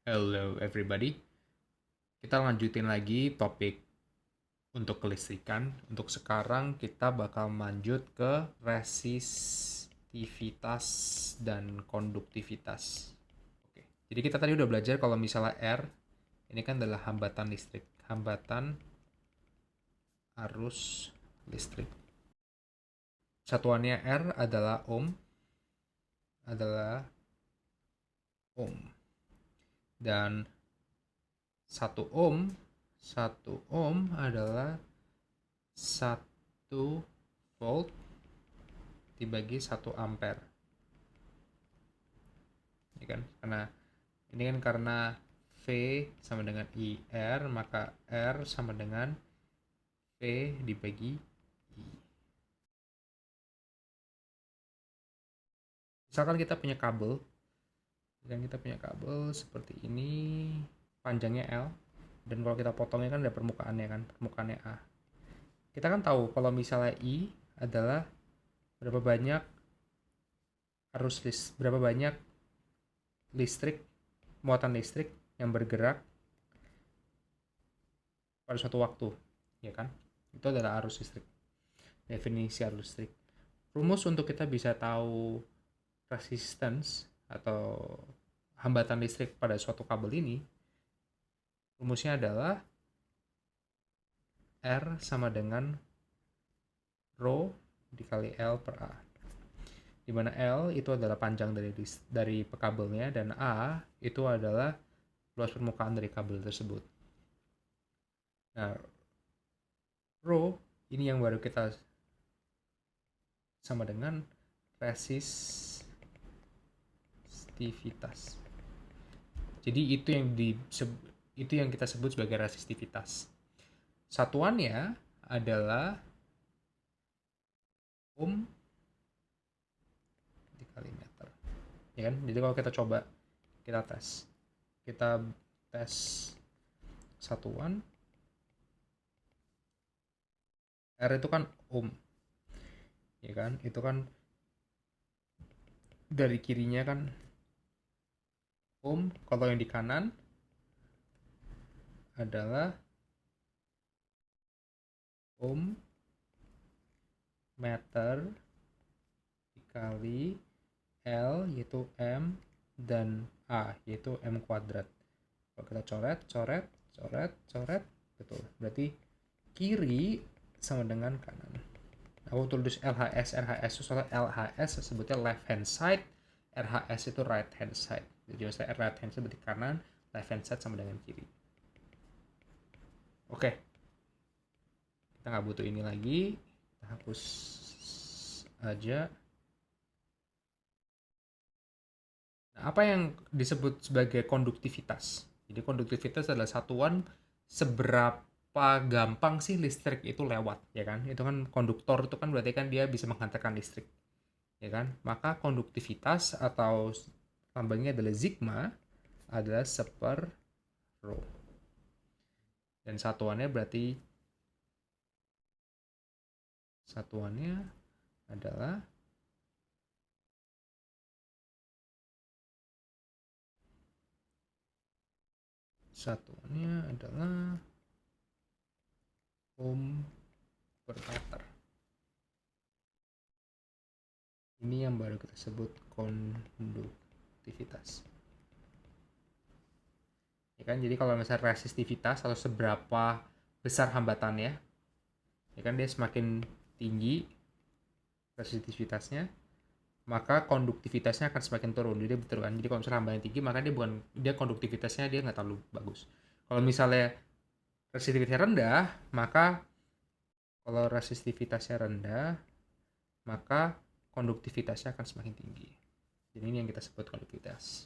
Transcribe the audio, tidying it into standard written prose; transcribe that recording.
Hello everybody. Kita lanjutin lagi topik untuk kelistrikan. Untuk sekarang kita bakal lanjut ke resistivitas dan konduktivitas. Oke. Jadi kita tadi udah belajar kalau misalnya R ini kan adalah hambatan listrik, hambatan arus listrik. Satuannya R adalah ohm. Dan 1 ohm adalah 1 volt dibagi 1 ampere. Ini kan karena V sama dengan IR, maka R sama dengan V dibagi I. Misalkan kita punya kabel, seperti ini, panjangnya L, dan kalau kita potongnya kan ada permukaannya A. Kita kan tahu kalau misalnya I adalah berapa banyak muatan listrik yang bergerak pada suatu waktu, ya kan? Itu adalah arus listrik. Definisi arus listrik. Rumus untuk kita bisa tahu resistance atau hambatan listrik pada suatu kabel ini, rumusnya adalah R sama dengan Rho dikali L per A. Di mana L itu adalah panjang dari kabelnya dan A itu adalah luas permukaan dari kabel tersebut. Nah, Rho ini yang baru kita sama dengan resistivitas. Jadi itu yang kita sebut sebagai resistivitas. Satuannya adalah ohm dikali meter. Ya kan? Jadi kalau kita coba kita tes satuan, R itu kan ohm. Ya kan? Itu kan dari kirinya kan ohm, kalau yang di kanan adalah ohm meter dikali L yaitu M dan A yaitu M kuadrat. Kalau kita coret, betul. Berarti kiri sama dengan kanan. Aku tulis RHS soalnya LHS sebutnya left hand side, RHS itu right hand side. Jadi misalnya right hand side berarti kanan, left hand side sama dengan kiri. Oke, kita nggak butuh ini lagi, kita hapus aja. Nah, apa yang disebut sebagai konduktivitas? Jadi konduktivitas adalah satuan seberapa gampang sih listrik itu lewat, ya kan? Itu kan konduktor itu kan berarti kan dia bisa menghantarkan listrik, ya kan? Maka konduktivitas atau lambangnya adalah sigma adalah seper rho. Dan satuannya adalah ohm per meter. Ini yang baru kita sebut konduktivitas. Ya kan, jadi kalau misalnya resistivitas atau seberapa besar hambatannya, ya kan dia semakin tinggi resistivitasnya, maka konduktivitasnya akan semakin turun. Jadi betul kan. Jadi kalau misalnya hambatannya tinggi, maka dia konduktivitasnya dia nggak terlalu bagus. Kalau misalnya resistivitasnya rendah, maka konduktivitasnya akan semakin tinggi. Jadi ini yang kita sebut konduktivitas.